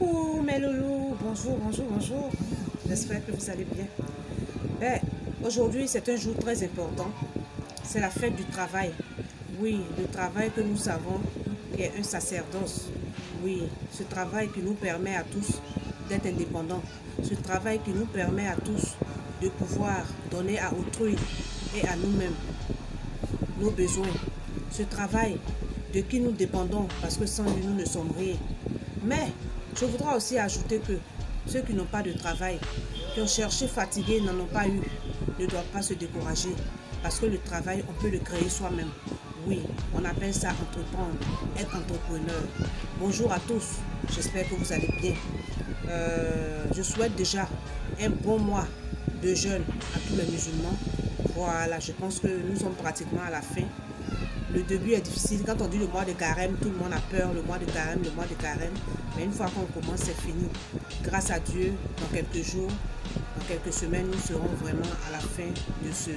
Coucou mes loulous, bonjour, bonjour, bonjour. J'espère que vous allez bien. Aujourd'hui, c'est un jour très important. C'est la fête du travail. Oui, le travail que nous savons qui est un sacerdoce. Oui, ce travail qui nous permet à tous d'être indépendants. Ce travail qui nous permet à tous de pouvoir donner à autrui et à nous-mêmes nos besoins. Ce travail de qui nous dépendons parce que sans lui, nous ne sommes rien. Mais je voudrais aussi ajouter que ceux qui n'ont pas de travail, qui ont cherché fatigués, n'en ont pas eu, ne doivent pas se décourager. Parce que le travail, on peut le créer soi-même. Oui, on appelle ça entreprendre, être entrepreneur. Bonjour à tous, j'espère que vous allez bien. Je souhaite déjà un bon mois de jeûne à tous les musulmans. Voilà, je pense que nous sommes pratiquement à la fin. Le début est difficile. Quand on dit le mois de carême, tout le monde a peur, le mois de carême, le mois de carême. Mais une fois qu'on commence, c'est fini. Grâce à Dieu, dans quelques jours, dans quelques semaines, nous serons vraiment à la fin de ce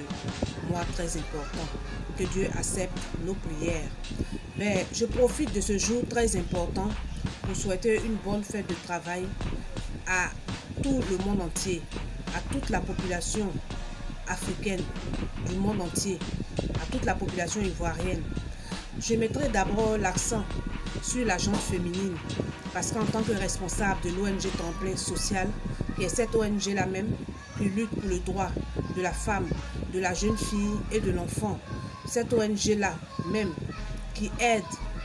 mois très important. Que Dieu accepte nos prières. Mais je profite de ce jour très important pour souhaiter une bonne fête de travail à tout le monde entier, à toute la population africaine du monde entier, à toute la population ivoirienne. Je mettrai d'abord l'accent sur la gente féminine parce qu'en tant que responsable de l'ONG Tremplin Social, qui est cette ONG-là même qui lutte pour le droit de la femme, de la jeune fille et de l'enfant, cette ONG-là même qui aide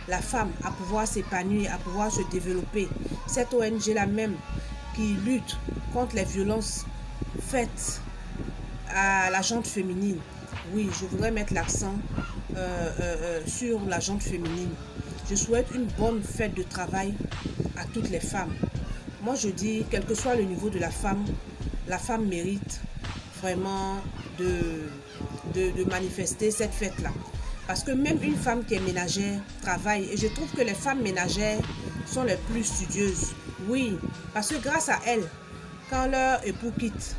la femme à pouvoir s'épanouir, à pouvoir se développer, cette ONG-là même qui lutte contre les violences faites à la gente féminine. Oui, je voudrais mettre l'accent sur la gente féminine. Je souhaite une bonne fête de travail à toutes les femmes. Moi, je dis, quel que soit le niveau de la femme mérite vraiment de manifester cette fête-là. Parce que même une femme qui est ménagère travaille. Et je trouve que les femmes ménagères sont les plus studieuses. Oui, parce que grâce à elles, quand leur époux quitte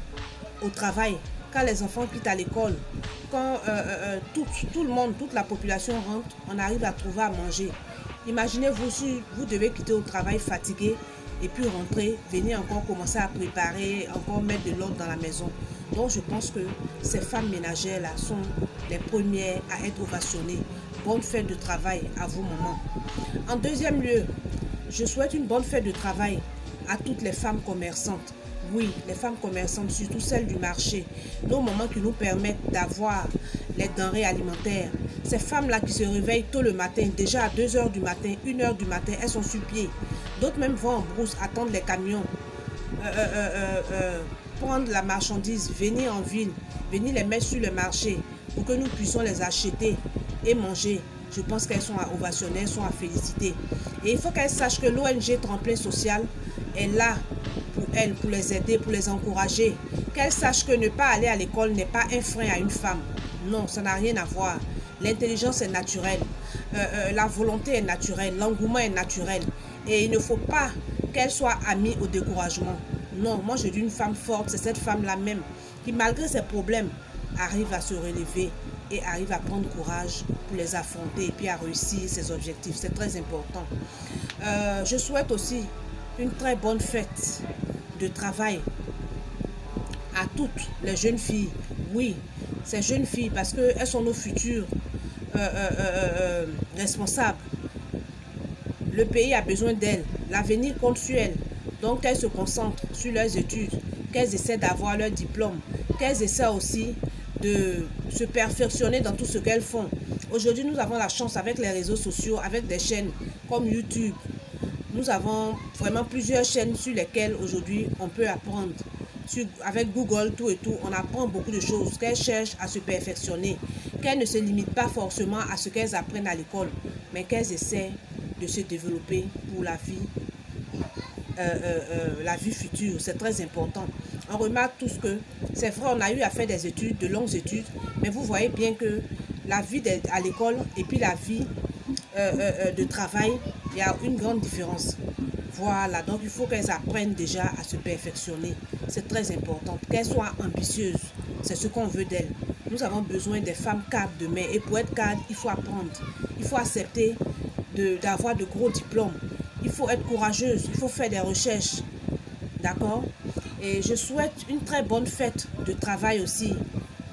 au travail, quand les enfants quittent à l'école, quand tout le monde, toute la population rentre, on arrive à trouver à manger. Imaginez-vous si vous devez quitter au travail fatigué et puis rentrer, venir encore commencer à préparer, encore mettre de l'ordre dans la maison. Donc je pense que ces femmes ménagères-là sont les premières à être ovationnées. Bonne fête de travail à vous, maman. En deuxième lieu, je souhaite une bonne fête de travail à toutes les femmes commerçantes. Oui, les femmes commerçantes, surtout celles du marché, nos mamans qui nous permettent d'avoir les denrées alimentaires. Ces femmes-là qui se réveillent tôt le matin, déjà à 2 h du matin, 1 h du matin, elles sont sur pied. D'autres même vont en brousse attendre les camions, prendre la marchandise, venir en ville, venir les mettre sur le marché pour que nous puissions les acheter et manger. Je pense qu'elles sont à ovationner, elles sont à féliciter. Et il faut qu'elles sachent que l'ONG Tremplin Social est là pour elles, pour les aider, pour les encourager. Qu'elles sachent que ne pas aller à l'école n'est pas un frein à une femme. Non, ça n'a rien à voir. L'intelligence est naturelle, la volonté est naturelle, l'engouement est naturel. Et il ne faut pas qu'elle soit amie au découragement. Non, moi je dis une femme forte, c'est cette femme-là même qui malgré ses problèmes arrive à se relever et arrive à prendre courage pour les affronter et puis à réussir ses objectifs. C'est très important. Je souhaite aussi une très bonne fête de travail à toutes les jeunes filles. Oui, ces jeunes filles parce qu'elles sont nos futures responsables. Le pays a besoin d'elles. L'avenir compte sur elles. Donc qu'elles se concentrent sur leurs études, qu'elles essaient d'avoir leur diplôme, qu'elles essaient aussi de se perfectionner dans tout ce qu'elles font. Aujourd'hui, nous avons la chance avec les réseaux sociaux, avec des chaînes comme YouTube. Nous avons vraiment plusieurs chaînes sur lesquelles aujourd'hui on peut apprendre. Avec Google, tout et tout, on apprend beaucoup de choses, qu'elles cherchent à se perfectionner, qu'elles ne se limitent pas forcément à ce qu'elles apprennent à l'école, mais qu'elles essaient de se développer pour la vie future. C'est très important. On remarque tous que c'est vrai, on a eu à faire des études, de longues études, mais vous voyez bien que la vie à l'école et puis la vie de travail, il y a une grande différence. Voilà, donc il faut qu'elles apprennent déjà à se perfectionner. C'est très important. Qu'elles soient ambitieuses. C'est ce qu'on veut d'elles. Nous avons besoin des femmes cadres demain. Et pour être cadre, il faut apprendre. Il faut accepter d'avoir de gros diplômes. il faut être courageuse, il faut faire des recherches. D'accord? Et je souhaite une très bonne fête de travail aussi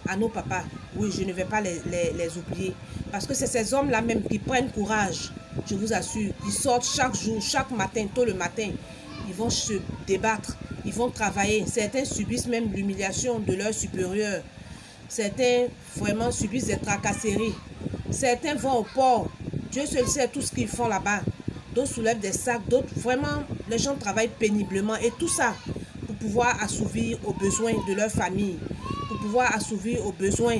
à nos papas. Oui, je ne vais pas les oublier. Parce que c'est ces hommes-là même qui prennent courage, je vous assure. Ils sortent chaque jour, chaque matin, tôt le matin. Ils vont se débattre, ils vont travailler. Certains subissent même l'humiliation de leurs supérieurs. Certains vraiment subissent des tracasseries. Certains vont au port. Dieu seul sait tout ce qu'ils font là-bas. D'autres soulèvent des sacs, d'autres vraiment, les gens travaillent péniblement. Et tout ça pour pouvoir assouvir aux besoins de leur famille, pour pouvoir assouvir aux besoins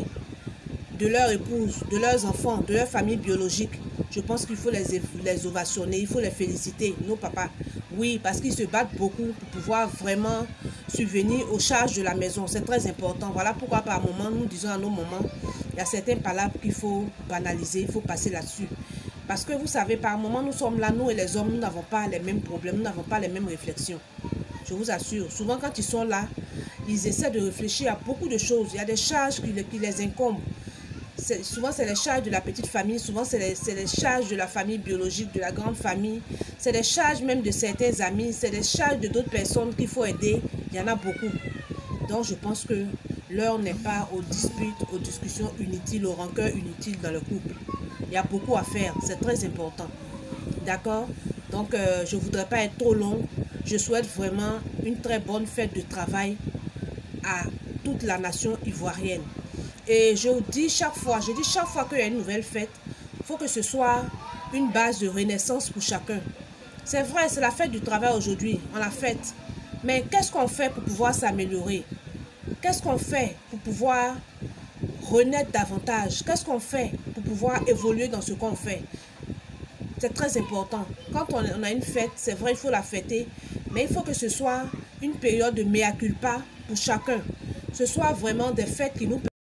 de leur épouse, de leurs enfants, de leur famille biologique. Je pense qu'il faut les ovationner, il faut les féliciter, nos papas. Oui, parce qu'ils se battent beaucoup pour pouvoir vraiment subvenir aux charges de la maison. C'est très important. Voilà pourquoi par moment, nous disons à nos moments, il y a certaines palabres qu'il faut banaliser, il faut passer là-dessus. Parce que vous savez, par moment, nous sommes là, nous et les hommes, nous n'avons pas les mêmes problèmes, nous n'avons pas les mêmes réflexions. Je vous assure, souvent quand ils sont là, ils essaient de réfléchir à beaucoup de choses. Il y a des charges qui les incombent. Souvent, c'est les charges de la petite famille, souvent, c'est les charges de la famille biologique, de la grande famille. C'est les charges même de certains amis, c'est les charges de d'autres personnes qu'il faut aider. Il y en a beaucoup. Donc, je pense que l'heure n'est pas aux disputes, aux discussions inutiles, aux rancœurs inutiles dans le couple. Il y a beaucoup à faire, c'est très important. D'accord? Donc, je ne voudrais pas être trop long. Je souhaite vraiment une très bonne fête de travail à toute la nation ivoirienne. Et je dis chaque fois qu'il y a une nouvelle fête, il faut que ce soit une base de renaissance pour chacun. C'est vrai, c'est la fête du travail aujourd'hui, on la fête. Mais qu'est-ce qu'on fait pour pouvoir s'améliorer? Qu'est-ce qu'on fait pour pouvoir renaître davantage? Qu'est-ce qu'on fait pour pouvoir évoluer dans ce qu'on fait? C'est très important. Quand on a une fête, c'est vrai, il faut la fêter. Mais il faut que ce soit une période de mea culpa pour chacun. Ce soit vraiment des fêtes qui nous permettent